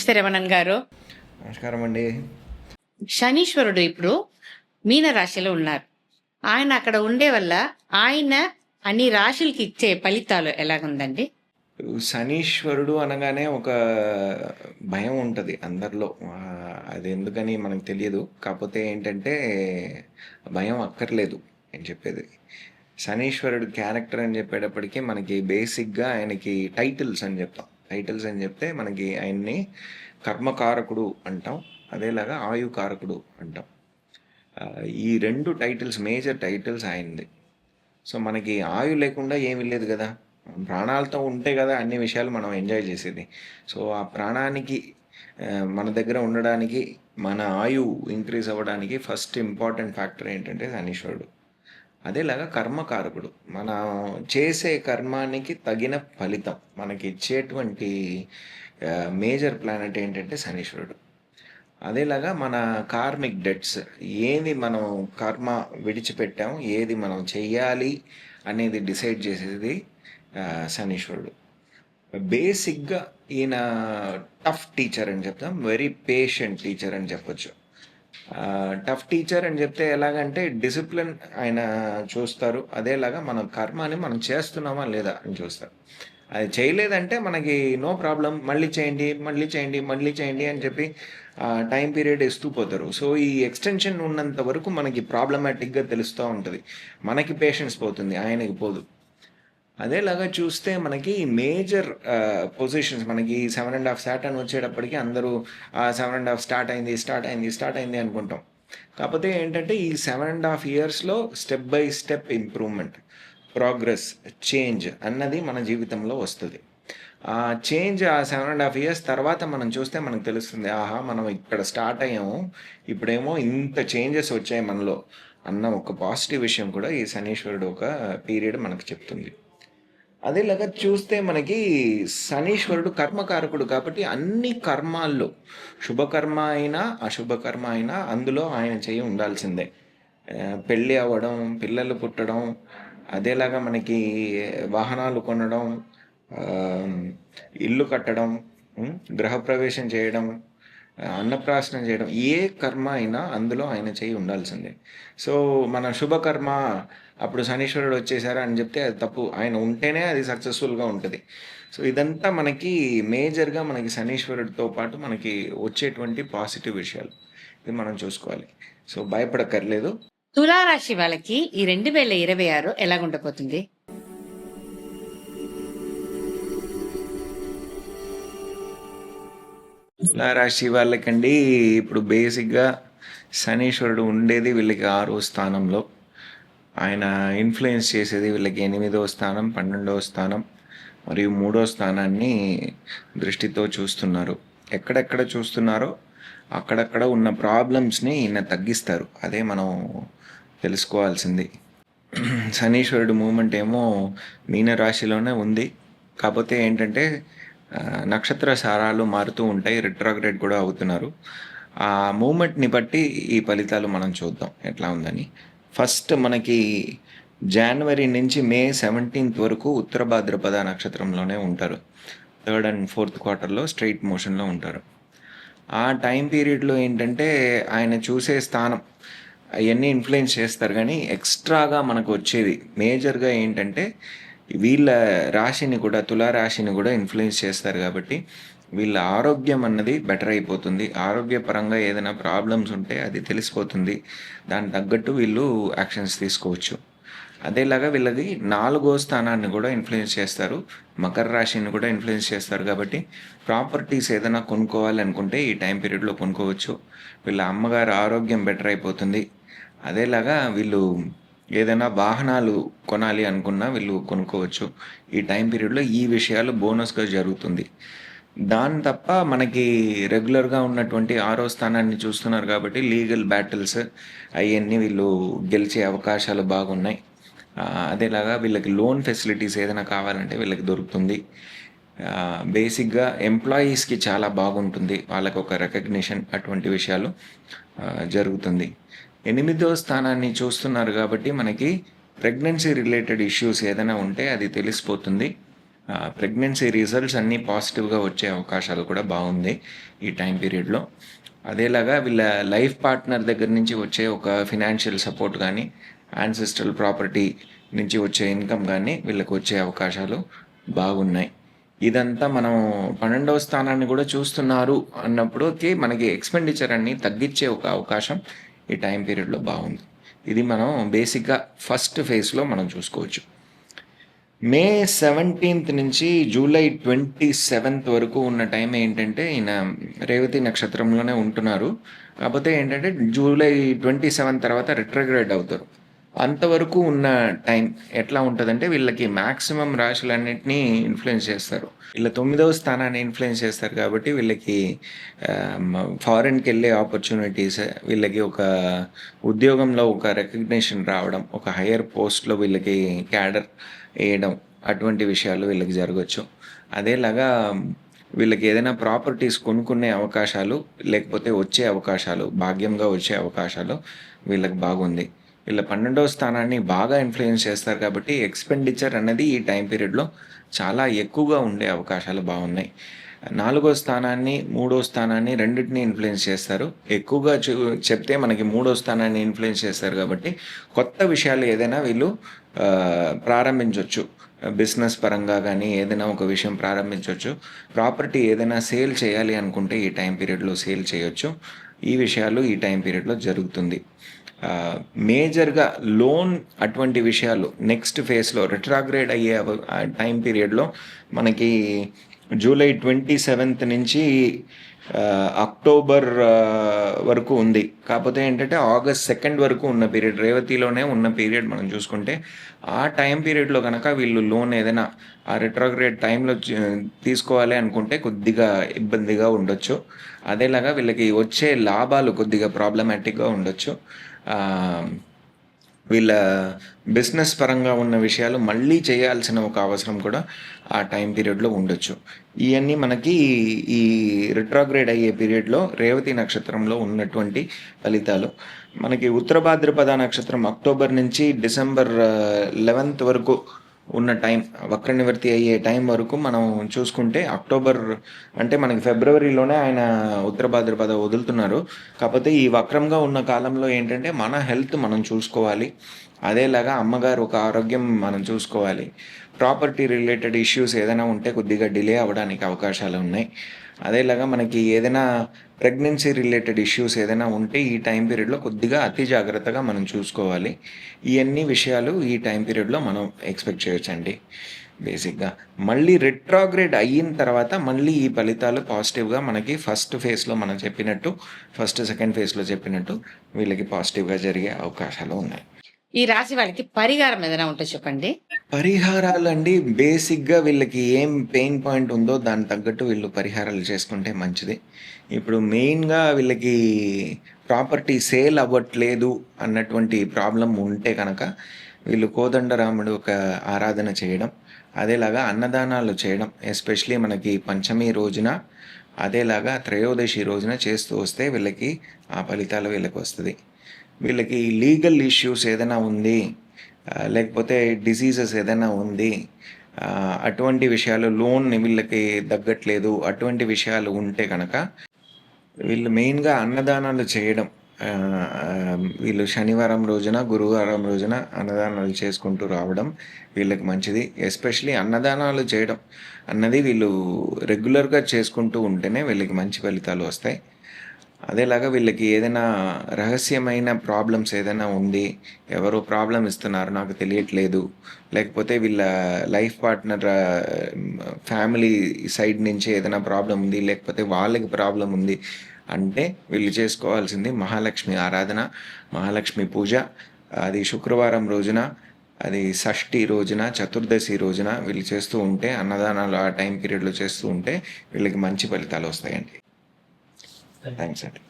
నమస్తే రమణన్ గారు. నమస్కారం అండి. శనీశ్వరుడు ఇప్పుడు మీన రాశిలో ఉన్నారు. ఆయన అక్కడ ఉండే వల్ల ఆయన అన్ని రాశులకి ఇచ్చే ఫలితాలు ఎలాగుందండి? శనీశ్వరుడు అనగానే ఒక భయం ఉంటుంది అందరిలో. అది ఎందుకని మనకు తెలియదు. కాకపోతే ఏంటంటే భయం అక్కర్లేదు నేను చెప్పేది. శనీశ్వరుడు క్యారెక్టర్ అని చెప్పేటప్పటికి మనకి బేసిక్గా ఆయనకి టైటిల్స్ అని చెప్తాం. టైటిల్స్ అని చెప్తే మనకి ఆయన్ని కర్మకారకుడు అంటాం, అదేలాగా ఆయుకారకుడు అంటాం. ఈ రెండు టైటిల్స్ మేజర్ టైటిల్స్ ఆయనది. సో మనకి ఆయు లేకుండా ఏమీ లేదు కదా, ప్రాణాలతో ఉంటే కదా అన్ని విషయాలు మనం ఎంజాయ్ చేసేది. సో ఆ ప్రాణానికి మన దగ్గర ఉండడానికి, మన ఆయు ఇంక్రీజ్ అవ్వడానికి ఫస్ట్ ఇంపార్టెంట్ ఫ్యాక్టర్ ఏంటంటే శనీశ్వరుడు. అదేలాగా కర్మకారకుడు, మన చేసే కర్మానికి తగిన ఫలితం మనకి ఇచ్చేటువంటి మేజర్ ప్లానెట్ ఏంటంటే శనీశ్వరుడు. అదేలాగా మన కార్మిక్ డెట్స్, ఏది మనం కర్మ విడిచిపెట్టాం, ఏది మనం చెయ్యాలి అనేది డిసైడ్ చేసేది శనీశ్వరుడు. బేసిక్గా ఈయన టఫ్ టీచర్ అని చెప్తాం, వెరీ పేషెంట్ టీచర్ అని చెప్పొచ్చు. టఫ్ టీచర్ అని చెప్తే ఎలాగంటే డిసిప్లిన్ ఆయన చూస్తారు, అదేలాగా మన కర్మాని మనం చేస్తున్నామా లేదా అని చూస్తారు. అది చేయలేదంటే మనకి నో ప్రాబ్లం, మళ్ళీ చేయండి మళ్ళీ చేయండి మళ్ళీ చేయండి అని చెప్పి టైం పీరియడ్ ఇస్తూ పోతారు. సో ఈ ఎక్స్టెన్షన్ ఉన్నంత వరకు మనకి ప్రాబ్లమాటిక్గా తెలుస్తూ ఉంటుంది, మనకి పేషెన్స్ పోతుంది, ఆయనకి పోదు. అదేలాగా చూస్తే మనకి మేజర్ పొజిషన్స్, మనకి 7.5 సాటర్న్ వచ్చేటప్పటికి అందరూ 7.5 స్టార్ట్ అయింది అనుకుంటాం. కాకపోతే ఏంటంటే ఈ 7.5 ఇయర్స్లో step by step improvement, progress, change అన్నది మన జీవితంలో వస్తుంది. ఆ చేంజ్ ఆ 7.5 ఇయర్స్ తర్వాత మనం చూస్తే మనకు తెలుస్తుంది, ఆహా మనం ఇక్కడ స్టార్ట్ అయ్యాము, ఇప్పుడేమో ఇంత చేంజెస్ వచ్చాయి మనలో అన్న ఒక పాజిటివ్ విషయం కూడా ఈ శనీశ్వరుడు ఒక పీరియడ్ మనకు చెప్తుంది. అదేలాగా చూస్తే మనకి శనీశ్వరుడు కర్మకారకుడు కాబట్టి అన్ని కర్మాల్లో, శుభకర్మ అయినా అశుభకర్మ అయినా అందులో ఆయన చేయి ఉండాల్సిందే. పెళ్ళి అవ్వడం, పిల్లలు పుట్టడం, అదేలాగా మనకి వాహనాలు కొనడం, ఇల్లు కట్టడం, గృహప్రవేశం చేయడం, అన్నప్రాసనం చేయడం, ఏ కర్మ అయినా అందులో ఆయన చేయి ఉండాల్సిందే. సో మన శుభకర్మ అప్పుడు శనీశ్వరుడు వచ్చేసారా అని చెప్తే అది తప్పు, ఆయన ఉంటేనే అది సక్సెస్ఫుల్గా ఉంటుంది. సో ఇదంతా మనకి మేజర్గా మనకి శనీశ్వరుడితో పాటు మనకి వచ్చేటువంటి పాజిటివ్ విషయాలు, ఇది మనం చూసుకోవాలి. సో భయపడక్కర్లేదు. తులారాశి వాళ్ళకి ఈ 2026 ఎలాగుండబోతుంది? తులారాశి వాళ్ళకండి ఇప్పుడు బేసిక్గా శనీశ్వరుడు ఉండేది వీళ్ళకి 6వ స్థానంలో, ఆయన ఇన్ఫ్లుయెన్స్ చేసేది వీళ్ళకి 8వ స్థానం, 12వ స్థానం మరియు 3వ స్థానాన్ని దృష్టితో చూస్తున్నారు. ఎక్కడెక్కడ చూస్తున్నారో అక్కడక్కడ ఉన్న ప్రాబ్లమ్స్ని ఈయన తగ్గిస్తారు, అదే మనం తెలుసుకోవాల్సింది. శనీశ్వరుడు మూమెంట్ ఏమో మీనరాశిలోనే ఉంది, కాకపోతే ఏంటంటే నక్షత్ర సారాలు మారుతూ ఉంటాయి, రిట్రోగ్రేడ్ కూడా అవుతున్నారు. ఆ మూమెంట్ని బట్టి ఈ ఫలితాలు మనం చూద్దాం ఎట్లా ఉందని. ఫస్ట్ మనకి జనవరి నుంచి మే 17th వరకు ఉత్తర భాద్రపద నక్షత్రంలోనే ఉంటారు. 3rd and 4th క్వార్టర్లో స్ట్రైట్ మోషన్లో ఉంటారు. ఆ టైం పీరియడ్లో ఏంటంటే ఆయన చూసే స్థానం అవన్నీ ఇన్ఫ్లుయెన్స్ చేస్తారు, కానీ ఎక్స్ట్రాగా మనకు వచ్చేది మేజర్గా ఏంటంటే వీళ్ళ రాశిని కూడా, తులారాశిని కూడా ఇన్ఫ్లుయెన్స్ చేస్తారు. కాబట్టి వీళ్ళ ఆరోగ్యం అన్నది బెటర్ అయిపోతుంది, ఆరోగ్యపరంగా ఏదైనా ప్రాబ్లమ్స్ ఉంటే అది తెలిసిపోతుంది, దానికి తగ్గట్టు వీళ్ళు యాక్షన్స్ తీసుకోవచ్చు. అదేలాగా వీళ్ళది 4వ స్థానాన్ని కూడా ఇన్ఫ్లుయెన్స్ చేస్తారు, మకర రాశిని కూడా ఇన్ఫ్లుయెన్స్ చేస్తారు. కాబట్టి ప్రాపర్టీస్ ఏదైనా కొనుక్కోవాలి అనుకుంటే ఈ టైం పీరియడ్లో కొనుక్కోవచ్చు, వీళ్ళ అమ్మగారు ఆరోగ్యం బెటర్ అయిపోతుంది. అదేలాగా వీళ్ళు ఏదైనా వాహనాలు కొనాలి అనుకున్నా వీళ్ళు కొనుక్కోవచ్చు ఈ టైం పీరియడ్లో. ఈ విషయాలు బోనస్గా జరుగుతుంది. దాని తప్ప మనకి రెగ్యులర్గా ఉన్నటువంటి 6వ స్థానాన్ని చూస్తున్నారు కాబట్టి లీగల్ బ్యాటిల్స్ అవన్నీ వీళ్ళు గెలిచే అవకాశాలు బాగున్నాయి. అదేలాగా వీళ్ళకి లోన్ ఫెసిలిటీస్ ఏదైనా కావాలంటే వీళ్ళకి దొరుకుతుంది. బేసిక్గా ఎంప్లాయీస్కి చాలా బాగుంటుంది, వాళ్ళకి ఒక రికగ్నిషన్, అటువంటి విషయాలు జరుగుతుంది. 8వ స్థానాన్ని చూస్తున్నారు కాబట్టి మనకి ప్రెగ్నెన్సీ రిలేటెడ్ ఇష్యూస్ ఏదైనా ఉంటే అది తెలిసిపోతుంది. ప్రెగ్నెన్సీ రిజల్ట్స్ అన్నీ పాజిటివ్గా వచ్చే అవకాశాలు కూడా బాగుంది ఈ టైం పీరియడ్లో. అదేలాగా వీళ్ళ లైఫ్ పార్ట్నర్ దగ్గర నుంచి వచ్చే ఒక ఫినాన్షియల్ సపోర్ట్ కానీ, యాన్సెస్ట్రల్ ప్రాపర్టీ నుంచి వచ్చే ఇన్కమ్ కానీ వీళ్ళకి వచ్చే అవకాశాలు బాగున్నాయి. ఇదంతా మనం 12వ స్థానాన్ని కూడా చూస్తున్నారు అన్నప్పుడుకి మనకి ఎక్స్పెండిచర్ అన్ని తగ్గించే ఒక అవకాశం ఈ టైం పీరియడ్లో బాగుంది. ఇది మనం బేసిక్గా ఫస్ట్ ఫేజ్లో మనం చూసుకోవచ్చు. మే 17th నుంచి జూలై 27th వరకు ఉన్న టైం ఏంటంటే ఈయన రేవతి నక్షత్రంలోనే ఉంటున్నారు. కాకపోతే ఏంటంటే జూలై 27 తర్వాత రిట్రోగ్రేడ్ అవుతారు. అంతవరకు ఉన్న టైం ఎట్లా ఉంటుందంటే వీళ్ళకి మ్యాక్సిమం రాశులన్నింటినీ ఇన్ఫ్లుయెన్స్ చేస్తారు. వీళ్ళ 9వ స్థానాన్ని ఇన్ఫ్లుయెన్స్ చేస్తారు కాబట్టి వీళ్ళకి ఫారెన్కి వెళ్ళే ఆపర్చునిటీస్, వీళ్ళకి ఒక ఉద్యోగంలో ఒక రికగ్నిషన్ రావడం, ఒక హయ్యర్ పోస్ట్లో వీళ్ళకి క్యాడర్ వేయడం, అటువంటి విషయాలు వీళ్ళకి జరగచ్చు. అదేలాగా వీళ్ళకి ఏదైనా ప్రాపర్టీస్ కొనుక్కునే అవకాశాలు, లేకపోతే వచ్చే అవకాశాలు, భాగ్యంగా వచ్చే అవకాశాలు వీళ్ళకి బాగుంది. వీళ్ళ 12వ స్థానాన్ని బాగా ఇన్ఫ్లుయెన్స్ చేస్తారు కాబట్టి ఎక్స్పెండిచర్ అనేది ఈ టైం పీరియడ్లో చాలా ఎక్కువగా ఉండే అవకాశాలు బాగున్నాయి. 4వ స్థానాన్ని, 3వ స్థానాన్ని రెండింటిని ఇన్ఫ్లుయెన్స్ చేస్తారు. ఎక్కువగా చెప్తే మనకి 3వ స్థానాన్ని ఇన్ఫ్లుయెన్స్ చేస్తారు కాబట్టి కొత్త విషయాలు ఏదైనా వీళ్ళు ప్రారంభించవచ్చు. బిజినెస్ పరంగా కానీ ఏదైనా ఒక విషయం ప్రారంభించవచ్చు. ప్రాపర్టీ ఏదైనా సేల్ చేయాలి అనుకుంటే ఈ టైం పీరియడ్లో సేల్ చేయొచ్చు. ఈ విషయాలు ఈ టైం పీరియడ్లో జరుగుతుంది. మేజర్గా లోన్ అటువంటి విషయాలు నెక్స్ట్ ఫేజ్లో రిట్రాగ్రేడ్ అయ్యే టైం పీరియడ్లో మనకి జూలై 27th నుంచి అక్టోబర్ వరకు ఉంది. కాకపోతే ఏంటంటే ఆగస్ట్ 2 వరకు ఉన్న పీరియడ్, రేవతిలోనే ఉన్న పీరియడ్ మనం చూసుకుంటే ఆ టైం పీరియడ్లో కనుక వీళ్ళు లోన్ ఏదైనా ఆ రిట్రోగ్రేడ్ టైంలో తీసుకోవాలి అనుకుంటే కొద్దిగా ఇబ్బందిగా ఉండొచ్చు. అదేలాగా వీళ్ళకి వచ్చే లాభాలు కొద్దిగా ప్రాబ్లమాటిక్గా ఉండొచ్చు. వీళ్ళ బిజినెస్ పరంగా ఉన్న విషయాలు మళ్ళీ చేయాల్సిన ఒక అవసరం కూడా ఆ టైం పీరియడ్లో ఉండొచ్చు. ఇవన్నీ మనకి ఈ రిట్రోగ్రేడ్ అయ్యే పీరియడ్లో రేవతి నక్షత్రంలో ఉన్నటువంటి ఫలితాలు. మనకి ఉత్తర భాద్రపద నక్షత్రం అక్టోబర్ నుంచి డిసెంబర్ 11th వరకు ఉన్న టైం, వక్ర నివర్తి అయ్యే టైం వరకు మనం చూసుకుంటే అక్టోబర్ అంటే మనకి ఫిబ్రవరిలోనే ఆయన ఉత్తర భాద్రపద వదులుతున్నారు. కాకపోతే ఈ వక్రంగా ఉన్న కాలంలో ఏంటంటే మన హెల్త్ మనం చూసుకోవాలి. అదేలాగా అమ్మగారు ఒక ఆరోగ్యం మనం చూసుకోవాలి. ప్రాపర్టీ రిలేటెడ్ ఇష్యూస్ ఏదైనా ఉంటే కొద్దిగా డిలే అవ్వడానికి అవకాశాలు ఉన్నాయి. అదేలాగా మనకి ఏదైనా ప్రెగ్నెన్సీ రిలేటెడ్ ఇష్యూస్ ఏదైనా ఉంటే ఈ టైం పీరియడ్లో కొద్దిగా అతి జాగ్రత్తగా మనం చూసుకోవాలి. ఇవన్నీ విషయాలు ఈ టైం పీరియడ్లో మనం ఎక్స్పెక్ట్ చేయొచ్చండి. బేసిక్గా మళ్ళీ రిట్రోగ్రేడ్ అయిన తర్వాత మళ్ళీ ఈ ఫలితాలు పాజిటివ్గా మనకి ఫస్ట్ ఫేజ్లో మనం చెప్పినట్టు, ఫస్ట్ సెకండ్ ఫేజ్లో చెప్పినట్టు వీళ్ళకి పాజిటివ్గా జరిగే అవకాశాలు ఉన్నాయి. ఈ రాశి వాళ్ళకి పరిహారం ఏదైనా ఉంటే చెప్పండి. పరిహారాలు అండి, బేసిక్గా వీళ్ళకి ఏం పెయిన్ పాయింట్ ఉందో దాని తగ్గట్టు వీళ్ళు పరిహారాలు చేసుకుంటే మంచిది. ఇప్పుడు మెయిన్గా వీళ్ళకి ప్రాపర్టీ సేల్ అవ్వట్లేదు అన్నటువంటి ప్రాబ్లం ఉంటే కనుక వీళ్ళు కోదండరాముడు ఒక ఆరాధన చేయడం, అదేలాగా అన్నదానాలు చేయడం, ఎస్పెషలీ మనకి పంచమి రోజున, అదేలాగా త్రయోదశి రోజున చేస్తూ వస్తే వీళ్ళకి ఆ ఫలితాలు వీళ్ళకి వస్తుంది. వీళ్ళకి లీగల్ ఇష్యూస్ ఏదైనా ఉంది, లేకపోతే డిసీజెస్ ఏదైనా ఉంది, అటువంటి విషయాలు, లోన్ వీళ్ళకి తగ్గట్లేదు, అటువంటి విషయాలు ఉంటే కనుక వీళ్ళు మెయిన్గా అన్నదానాలు చేయడం. వీళ్ళు శనివారం రోజున, గురువారం రోజున అన్నదానాలు చేసుకుంటూ రావడం వీళ్ళకి మంచిది. ఎస్పెషలీ అన్నదానాలు చేయడం అన్నది వీళ్ళు రెగ్యులర్గా చేసుకుంటూ ఉంటేనే వీళ్ళకి మంచి ఫలితాలు వస్తాయి. అదేలాగా వీళ్ళకి ఏదైనా రహస్యమైన ప్రాబ్లమ్స్ ఏదైనా ఉంది, ఎవరో ప్రాబ్లం ఇస్తున్నారు నాకు తెలియట్లేదు, లేకపోతే వీళ్ళ లైఫ్ పార్ట్నర్ ఫ్యామిలీ సైడ్ నుంచి ఏదైనా ప్రాబ్లం ఉంది, లేకపోతే వాళ్ళకి ప్రాబ్లం ఉంది అంటే వీళ్ళు చేసుకోవాల్సింది మహాలక్ష్మి ఆరాధన, మహాలక్ష్మి పూజ. అది శుక్రవారం రోజున, అది షష్ఠి రోజున, చతుర్దశి రోజున వీళ్ళు చేస్తూ ఉంటే, అన్నదానాలు ఆ టైం పీరియడ్లో చేస్తూ ఉంటే వీళ్ళకి మంచి ఫలితాలు వస్తాయండి. థ్యాంక్స్ అండి.